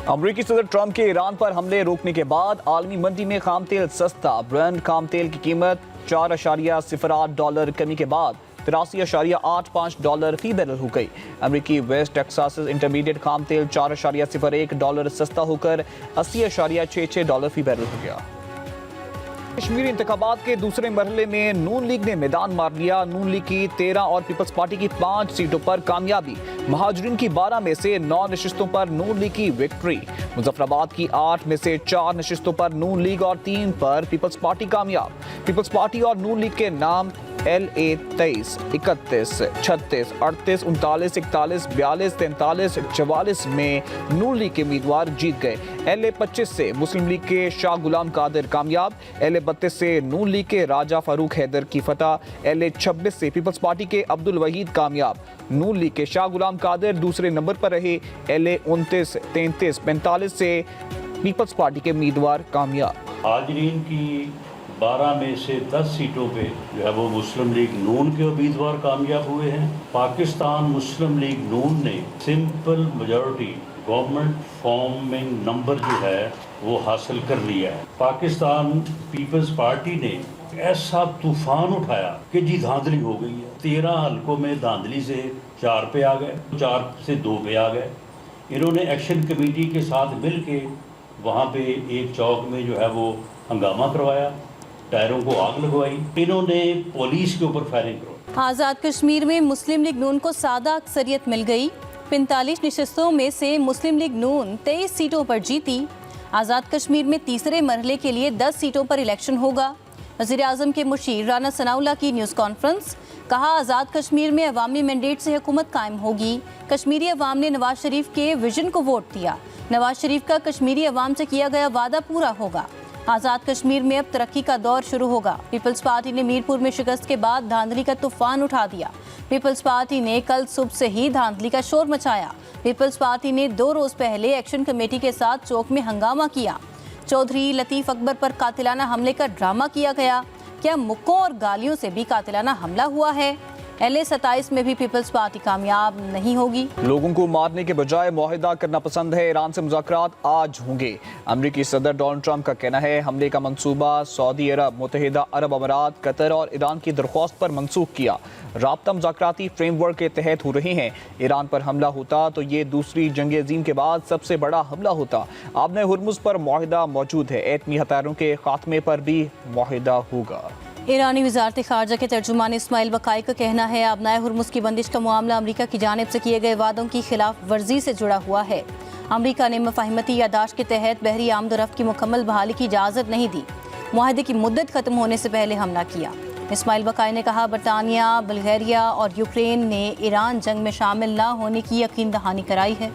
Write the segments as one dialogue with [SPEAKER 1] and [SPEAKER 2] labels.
[SPEAKER 1] अमरीकी सदर ट्रंप के ईरान पर हमले रोकने के बाद आलमी मंडी में खाम तेल सस्ता। ब्रेंट खाम तेल की कीमत $4.08 कमी के बाद $83.85 फी बैरल हो गई। अमरीकी वेस्ट टेक्सास इंटरमीडिएट खाम तेल $4.01 सस्ता होकर $80.66 फी बैरल हो गया। कश्मीरी इंतखाबात के दूसरे मरहले में नून लीग ने मैदान मार लिया। नून लीग की 13 और पीपल्स पार्टी की 5 सीटों पर कामयाबी। महाजरीन की 12 में से 9 नशिस्तों पर नून लीग की विक्ट्री। मुजफ्फराबाद की 8 में से 4 नशिस्तों पर नून लीग और 3 पर पीपल्स पार्टी कामयाब। पीपल्स पार्टी और नून लीग के नाम LA 23, 31, 36, 38, 39, 41, 42, 43, 44 में नून लीग के उम्मीदवार जीत गए। LA 25 से मुस्लिम लीग के शाह गुलाम कादिर कामयाब। LA 32 से नून लीग के राजा फारूक हैदर की फतह। LA 26 से पीपल्स पार्टी के अब्दुल वहीद कामयाब। नून लीग के शाह गुलाम कादिर दूसरे नंबर पर रहे। LA 29, 33, 45 से पीपल्स पार्टी के उम्मीदवार कामयाब।
[SPEAKER 2] हाजरीन की 12 में से 10 सीटों पे जो है वो मुस्लिम लीग नून के उम्मीदवार कामयाब हुए हैं। पाकिस्तान मुस्लिम लीग नून ने simple majority government forming number जो है वो हासिल कर लिया है। पाकिस्तान पीपल्स पार्टी ने ऐसा तूफान उठाया कि जी धांधली हो गई है। 13 हलकों में धांधली से 4 पे आ गए, 4 से 2 पे आ गए। इन्होंने एक्शन कमेटी के साथ मिल के वहाँ पे एक चौक में जो है वो हंगामा करवाया, टायरों को आग लगवाई, इन्होंने पुलिस के ऊपर फायरिंग करवाई।
[SPEAKER 3] आज़ाद कश्मीर में मुस्लिम लीग नून को सादा अक्सरियत मिल गई। 45 नशिस्तों में से मुस्लिम लीग नून 23 सीटों पर जीती। आज़ाद कश्मीर में तीसरे मरहले के लिए 10 सीटों पर इलेक्शन होगा। वज़ीर आज़म के मुशीर राना सनाउल्लाह की न्यूज़ कॉन्फ्रेंस। कहा, आज़ाद कश्मीर में अवामी मैंडेट से हुकूमत कायम होगी। कश्मीरी अवाम ने नवाज शरीफ के विजन को वोट दिया। नवाज शरीफ का कश्मीरी अवाम से किया गया वादा पूरा होगा। आज़ाद कश्मीर में अब तरक्की का दौर शुरू होगा। पीपल्स पार्टी ने मीरपुर में शिकस्त के बाद धांधली का तूफान उठा दिया। पीपल्स पार्टी ने कल सुबह से ही धांधली का शोर मचाया। पीपल्स पार्टी ने 2 रोज पहले एक्शन कमेटी के साथ चौक में हंगामा किया। चौधरी लतीफ़ अकबर पर कातिलाना हमले का ड्रामा किया गया। क्या मुक्कों और गालियों से भी कातिलाना हमला हुआ है? LA 27 में भी पीपल्स पार्टी कामयाब नहीं होगी।
[SPEAKER 1] लोगों को मारने के बजाय मुआहिदा करना पसंद है। ईरान से मुज़ाकरात आज होंगे। अमरीकी सदर डोनाल्ड ट्रंप का कहना है हमले का मंसूबा सऊदी अरब, मुत्तहिदा अरब अमारात, कतर और ईरान की दरख्वास्त पर मनसूख किया। राब्ता मुज़ाकराती फ्रेमवर्क के तहत हो रहे हैं। ईरान पर हमला होता तो ये दूसरी जंग अज़ीम के बाद सबसे बड़ा हमला होता। आबने हुर्मुज़ पर मुआहिदा मौजूद है। एटमी हथियारों के खात्मे पर भी मुआहिदा होगा।
[SPEAKER 3] ईरानी वज़ारत ख़ारजा के तर्जुमान इस्माइल बकाई का कहना है आबनाए हुर्मुज़ की बंदिश का मामला अमरीका की जानिब से किए गए वादों की खिलाफ वर्जी से जुड़ा हुआ है। अमरीका ने मफाहिमती यादाश्त के तहत बहरी आमदोरफ्त की मुकम्मल बहाली की इजाज़त नहीं दी। मुआहदे की मुद्दत ख़त्म होने से पहले हमला किया। इस्माइल बकाई ने कहा, बरतानिया, बल्गेरिया और यूक्रेन ने ईरान जंग में शामिल न होने की यकीन दहानी कराई है।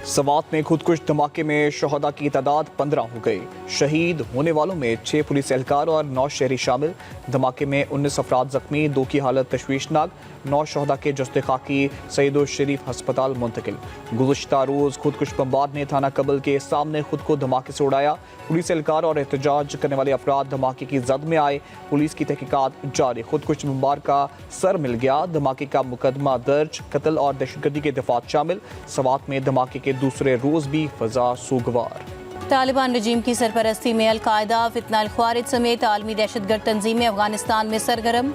[SPEAKER 1] सवात में खुदकुश धमाके में शहदा की तादाद 15 हो गई। शहीद होने वालों में 6 पुलिस एहलकार और 9 शहरी शामिल। धमाके में 19 अफराद जख्मी, 2 की हालत तशवीशनाक। 9 शहदा के जस्ते खाकी सईद शरीफ हस्पताल मुंतकिल। गुज़श्ता रोज़ खुदकुश बमबार ने थाना कबल के सामने खुद को धमाके से उड़ाया। पुलिस एहलकार और एहतजाज करने वाले अफराद धमाके की जद में आए। पुलिस की तहकीकात जारी। खुदकुश बमबार का सर मिल गया। धमाके का मुकदमा दर्ज। कत्ल और दहशतगर्दी के दफात शामिल। सवात में धमाके के दूसरे रोज भी फजा सूगवार।
[SPEAKER 3] तालिबान रजीम की सरपरस्ती में अल-कायदा, फितना अल-ख्वारिज समेत आलमी दहशतगर्द तंजीमें अफगानिस्तान में सरगर्म।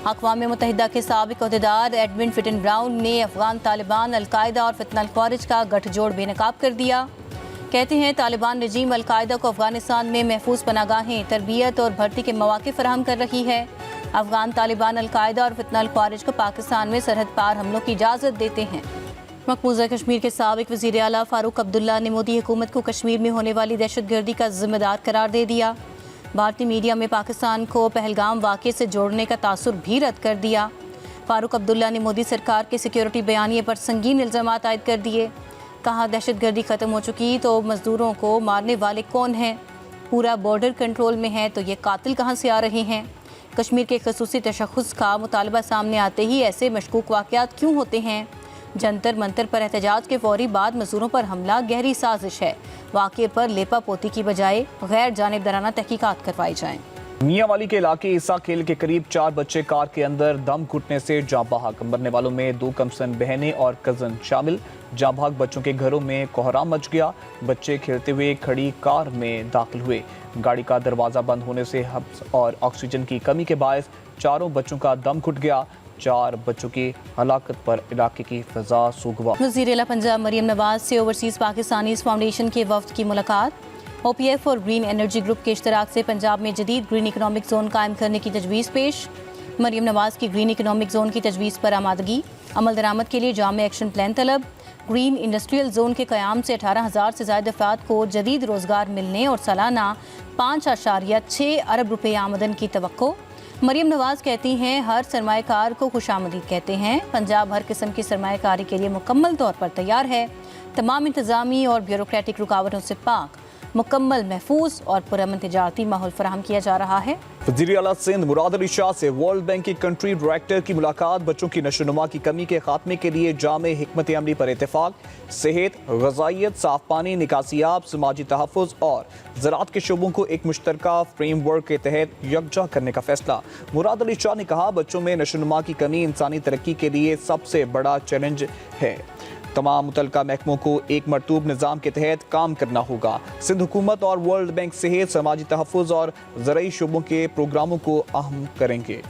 [SPEAKER 3] अक़वाम मुत्तहिदा के साबिक़ अहदेदार एडमिन फिटन ब्राउन ने अफगान तालिबान, अल-कायदा और फितना अल-ख्वारिज का गठजोड़ बेनकाब कर दिया। कहते हैं तालिबान रजीम अल-कायदा को अफगानिस्तान में महफूज पनागाहें, तरबियत और भर्ती के मौके फराहम कर रही है। अफगान तालिबान अल-कायदा और फितना अल-ख्वारिज को पाकिस्तान में सरहद पार हमलों की इजाज़त देते हैं। मकबूजा कश्मीर के साबिक़ वज़ीर आला फारूक अब्दुल्ला ने मोदी हुकूमत को कश्मीर में होने वाली दहशतगर्दी का जिम्मेदार करार दे दिया। भारतीय मीडिया में पाकिस्तान को पहलगाम वाक़े से जोड़ने का तासुर भी रद्द कर दिया। फारूक अब्दुल्ला ने मोदी सरकार के सिक्योरिटी बयानिए पर संगीन इल्ज़ामात आयद कर दिए। कहा, दहशतगर्दी ख़त्म हो चुकी तो मज़दूरों को मारने वाले कौन हैं? पूरा बॉर्डर कंट्रोल में है तो ये कातिल कहाँ से आ रहे हैं? कश्मीर के खसूसी तशख़्ख़ुस का मुतालबा सामने आते ही ऐसे मशकूक वाक़यात क्यों होते हैं? जंतर मंतर पर एहतजाज के फौरी बाद मजदूरों पर हमला गहरी साजिश है। वाक़े पर लेपा पोती की बजाय गैर जानिबदाराना तहकीकात करवाई जाएँ।
[SPEAKER 1] मियां वाली के इलाके ईसा खेल के करीब 4 बच्चे कार के अंदर दम घुटने से जाँ बहक। मरने वालों में 2 कमसन बहनें और कजन शामिल। जाँ बहक बच्चों के घरों में कोहराम मच गया। बच्चे खेलते हुए खड़ी कार में दाखिल हुए। गाड़ी का दरवाजा बंद होने से हब्स और ऑक्सीजन की कमी के बायस चारों बच्चों का दम घुट गया। 4 बच्चों की हलाकत पर इलाके की फिजा सूगवा।
[SPEAKER 3] वज़ीर आला पंजाब मरियम नवाज से ओवरसीज़ पाकिस्तानीज़ फाउंडेशन के वफ्द की मुलाकात। OPF और ग्रीन एनर्जी ग्रुप के इश्तराक से पंजाब में जदीद ग्रीन इकनॉमिक जोन कायम करने की तजवीज़ पेश। मरियम नवाज की ग्रीन इकनॉमिक जोन की तजवीज़ पर आमादगी। अमल दरामद के लिए जामे एक्शन प्लान तलब। ग्रीन इंडस्ट्रियल जोन के क़याम से 18,000 से ज़ायद अफराद को जदीद रोज़गार मिलने और सालाना 5.6 अरब रुपये आमदन की तवक्को। मरियम नवाज कहती हैं हर सरमाएकार को खुशामदीद कहते हैं। पंजाब हर किस्म की सरमाएकारी के लिए मुकम्मल तौर पर तैयार है। तमाम इंतज़ामी और ब्यूरोक्रेटिक रुकावटों से पाक मुकम्मल महफूज और पुरअमन तिजारती माहौल फराहम किया जा रहा है।
[SPEAKER 1] वज़ीर आला सिंध मुराद अली शाह से वर्ल्ड बैंक के कंट्री डायरेक्टर की मुलाकात। बच्चों की नशोनुमा की कमी के खात्मे के लिए जामे हिकमत अमली पर इत्तेफाक। सेहत, ग़ज़ाइयत, साफ पानी, निकासियाब, समाजी तहफ़्फ़ुज़ और ज़राअत के शोबों को एक मुश्तरका फ्रेमवर्क के तहत यकजा करने का फैसला। मुराद अली शाह ने कहा बच्चों में नशोनुमा की कमी इंसानी तरक्की के लिए सबसे बड़ा चैलेंज है। तमाम मुतल्लिका महकमों को एक मरतूब निज़ाम के तहत काम करना होगा। सिंध हुकूमत और वर्ल्ड बैंक सेहत, समाजी तहफ़्फ़ुज़ और ज़राई शोबों के प्रोग्रामों को अहम करेंगे।